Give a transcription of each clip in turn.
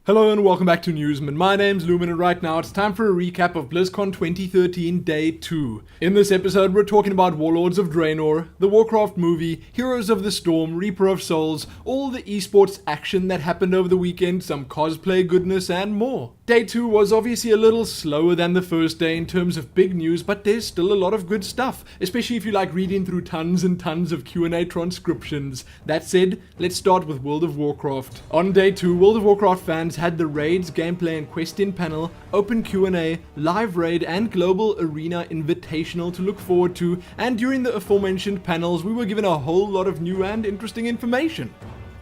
Hello and welcome back to Newsmin. My name's Lumin and right now it's time for a recap of BlizzCon 2013 Day 2. In this episode we're talking about Warlords of Draenor, the WarCraft Movie, Heroes of the Storm, Reaper of Souls, all the eSports action that happened over the weekend, some cosplay goodness and more. Day 2 was obviously a little slower than the first day in terms of big news, but there's still a lot of good stuff, especially if you like reading through tons and tons of Q&A transcriptions. That said, let's start with World of Warcraft. On Day 2, World of Warcraft fans had the raids, gameplay and questing panel, open Q&A, live raid and global arena invitational to look forward to, and during the aforementioned panels we were given a whole lot of new and interesting information.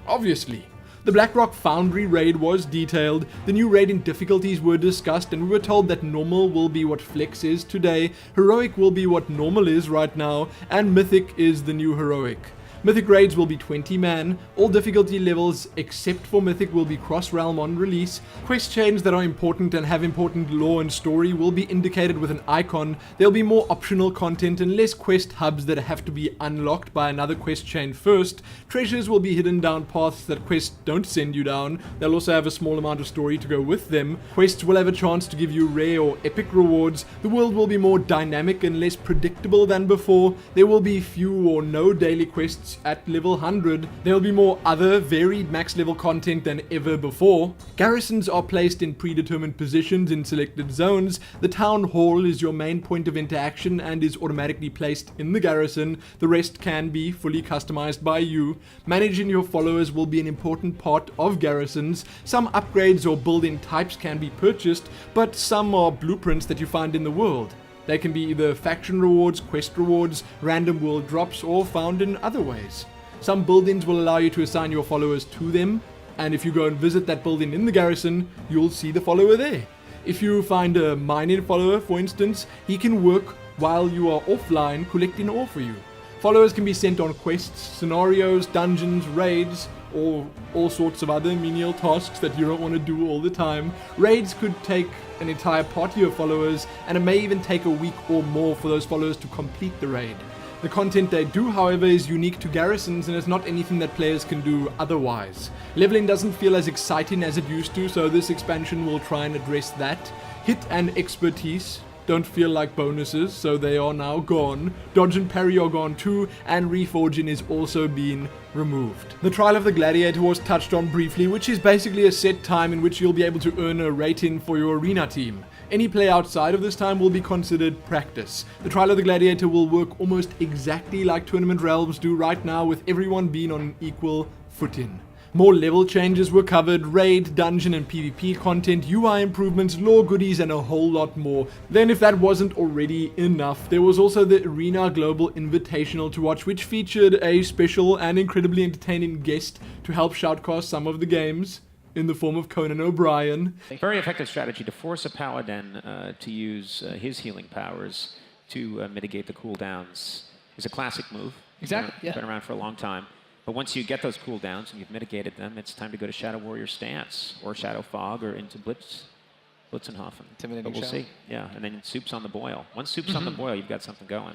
Obviously. The Blackrock Foundry raid was detailed, the new raiding difficulties were discussed, and we were told that normal will be what flex is today, heroic will be what normal is right now, and mythic is the new heroic. Mythic raids will be 20 man, all difficulty levels except for Mythic will be cross-realm on release, quest chains that are important and have important lore and story will be indicated with an icon, there'll be more optional content and less quest hubs that have to be unlocked by another quest chain first, treasures will be hidden down paths that quests don't send you down, they'll also have a small amount of story to go with them, quests will have a chance to give you rare or epic rewards, the world will be more dynamic and less predictable than before, there will be few or no daily quests at level 100, there will be more other varied max level content than ever before. Garrisons are placed in predetermined positions in selected zones, the town hall is your main point of interaction and is automatically placed in the garrison, the rest can be fully customized by you. Managing your followers will be an important part of garrisons, some upgrades or building types can be purchased, but some are blueprints that you find in the world. They can be either faction rewards, quest rewards, random world drops, or found in other ways. Some buildings will allow you to assign your followers to them, and if you go and visit that building in the garrison, you'll see the follower there. If you find a mining follower, for instance, he can work while you are offline collecting ore for you. Followers can be sent on quests, scenarios, dungeons, raids, or all sorts of other menial tasks that you don't want to do all the time. Raids could take an entire party of followers, and it may even take a week or more for those followers to complete the raid. The content they do, however, is unique to garrisons and is not anything that players can do otherwise. Leveling doesn't feel as exciting as it used to, so this expansion will try and address that. Hit and expertise don't feel like bonuses, so they are now gone. Dodge and parry are gone too, and reforging is also being removed. The Trial of the Gladiator was touched on briefly, which is basically a set time in which you'll be able to earn a rating for your arena team. Any play outside of this time will be considered practice. The Trial of the Gladiator will work almost exactly like Tournament Realms do right now, with everyone being on an equal footing. More level changes were covered, raid, dungeon and PvP content, UI improvements, lore goodies and a whole lot more. Then if that wasn't already enough, there was also the Arena Global Invitational to watch, which featured a special and incredibly entertaining guest to help shoutcast some of the games, in the form of Conan O'Brien. A very effective strategy to force a paladin to use his healing powers to mitigate the cooldowns is a classic move. Exactly, yeah. Been around for a long time. But once you get those cooldowns and you've mitigated them, it's time to go to Shadow Warrior Stance, or Shadow Fog, or into Blitzenhofen. Intimidating but we'll Shadow. see. Yeah, and then Soup's on the boil. Once Soup's on the boil, you've got something going.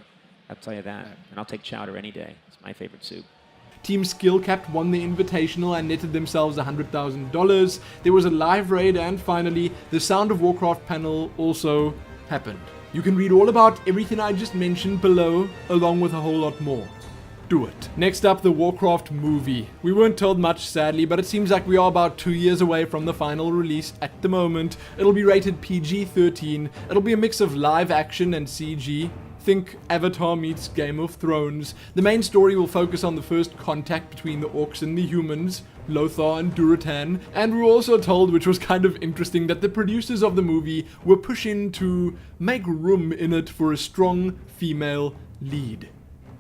I'll tell you that. And I'll take Chowder any day. It's my favorite soup. Team Skill Capped won the Invitational and netted themselves $100,000. There was a live raid, and finally, the Sound of Warcraft panel also happened. You can read all about everything I just mentioned below, along with a whole lot more. Do it. Next up, the WarCraft Movie. We weren't told much, sadly, but it seems like we are about 2 years away from the final release at the moment. It'll be rated PG-13. It'll be a mix of live action and CG. Think Avatar meets Game of Thrones. The main story will focus on the first contact between the orcs and the humans, Lothar and Durotan, and we were also told, which was kind of interesting, that the producers of the movie were pushing to make room in it for a strong female lead.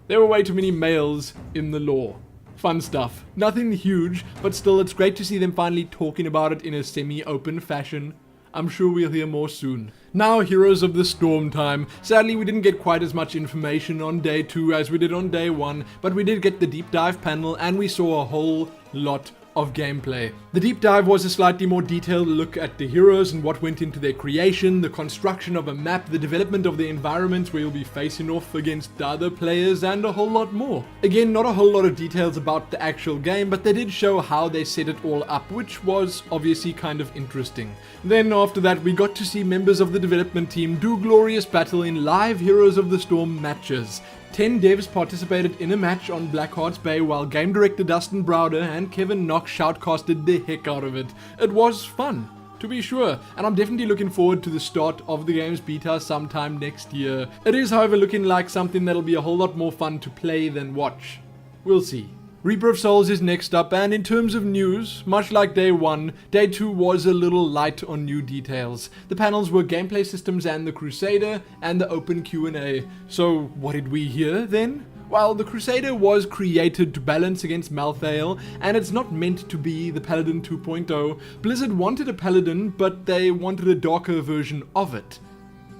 There were way too many males in the lore. Fun stuff. Nothing huge, but still it's great to see them finally talking about it in a semi-open fashion. I'm sure we'll hear more soon. Now, Heroes of the Storm time. Sadly, we didn't get quite as much information on Day 2 as we did on Day 1, but we did get the deep dive panel and we saw a whole lot of gameplay. The deep dive was a slightly more detailed look at the heroes and what went into their creation, the construction of a map, the development of the environments where you'll be facing off against the other players, and a whole lot more. Again, not a whole lot of details about the actual game, but they did show how they set it all up, which was obviously kind of interesting. Then after that, we got to see members of the development team do glorious battle in live Heroes of the Storm matches. 10 devs participated in a match on Blackheart's Bay while game director Dustin Browder and Kevin Knox shoutcasted the heck out of it. It was fun, to be sure, and I'm definitely looking forward to the start of the game's beta sometime next year. It is, however, looking like something that'll be a whole lot more fun to play than watch. We'll see. Reaper of Souls is next up, and in terms of news, much like Day 1, Day 2 was a little light on new details. The panels were gameplay systems and the Crusader, and the open Q&A. So what did we hear then? Well, the Crusader was created to balance against Malthael, and it's not meant to be the Paladin 2.0. Blizzard wanted a Paladin, but they wanted a darker version of it.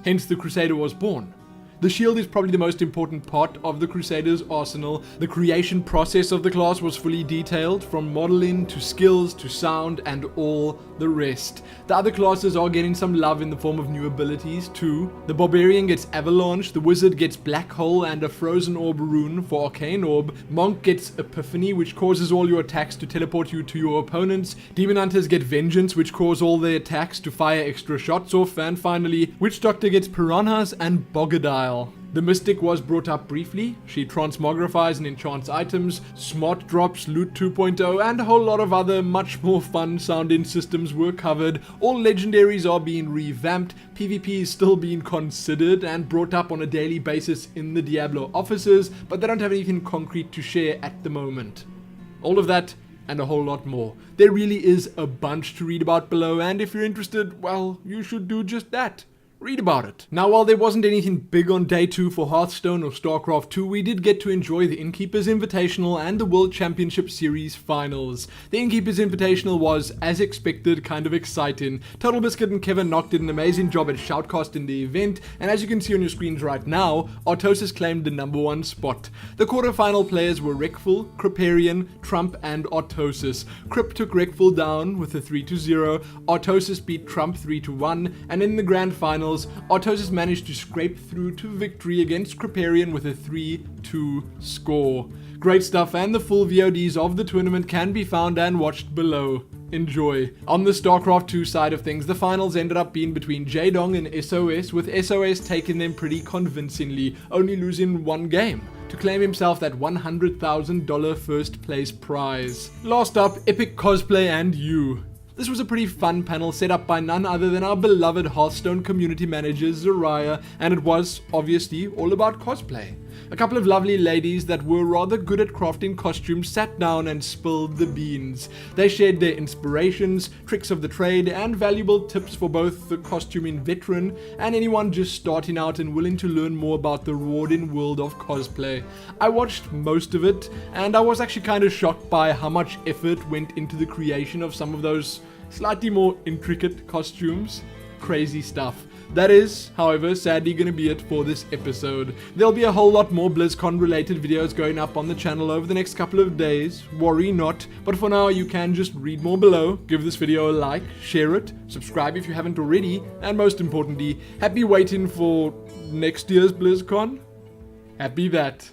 Hence the Crusader was born. The shield is probably the most important part of the Crusader's arsenal. The creation process of the class was fully detailed, from modeling to skills to sound and all the rest. The other classes are getting some love in the form of new abilities too. The Barbarian gets Avalanche, the Wizard gets Black Hole and a Frozen Orb rune for Arcane Orb, Monk gets Epiphany, which causes all your attacks to teleport you to your opponents, Demon Hunters get Vengeance, which cause all their attacks to fire extra shots off, and finally, Witch Doctor gets Piranhas and Bogadile. The Mystic was brought up briefly. She transmogrifies and enchants items, smart drops, loot 2.0, and a whole lot of other much more fun sounding systems were covered. All legendaries are being revamped, PvP is still being considered and brought up on a daily basis in the Diablo offices, but they don't have anything concrete to share at the moment. All of that and a whole lot more. There really is a bunch to read about below, and if you're interested, well, you should do just that. Read about it. Now, while there wasn't anything big on Day 2 for Hearthstone or Starcraft II, we did get to enjoy the Innkeepers Invitational and the World Championship Series finals. The Innkeepers Invitational was, as expected, kind of exciting. Total Biscuit and Kevin Knock did an amazing job at shoutcasting the event, and as you can see on your screens right now, Artosis claimed the #1 spot. The quarterfinal players were Rekful, Kriparian, Trump, and Artosis. Krip took Rekful down with a 3-0, Artosis beat Trump 3-1, and in the grand final, Artosis managed to scrape through to victory against Kriparian with a 3-2 score. Great stuff, and the full VODs of the tournament can be found and watched below. Enjoy. On the StarCraft 2 side of things, the finals ended up being between Jaedong and SOS, with SOS taking them pretty convincingly, only losing one game to claim himself that $100,000 first place prize. Last up, Epic Cosplay You. This was a pretty fun panel set up by none other than our beloved Hearthstone community manager Zariah, and it was, obviously, all about cosplay. A couple of lovely ladies that were rather good at crafting costumes sat down and spilled the beans. They shared their inspirations, tricks of the trade, and valuable tips for both the costuming veteran and anyone just starting out and willing to learn more about the rewarding world of cosplay. I watched most of it, and I was actually kind of shocked by how much effort went into the creation of some of those slightly more intricate costumes. Crazy stuff. That is, however, sadly going to be it for this episode. There'll be a whole lot more BlizzCon related videos going up on the channel over the next couple of days. Worry not. But for now, you can just read more below, give this video a like, share it, subscribe if you haven't already, and most importantly, happy waiting for next year's BlizzCon. Happy that.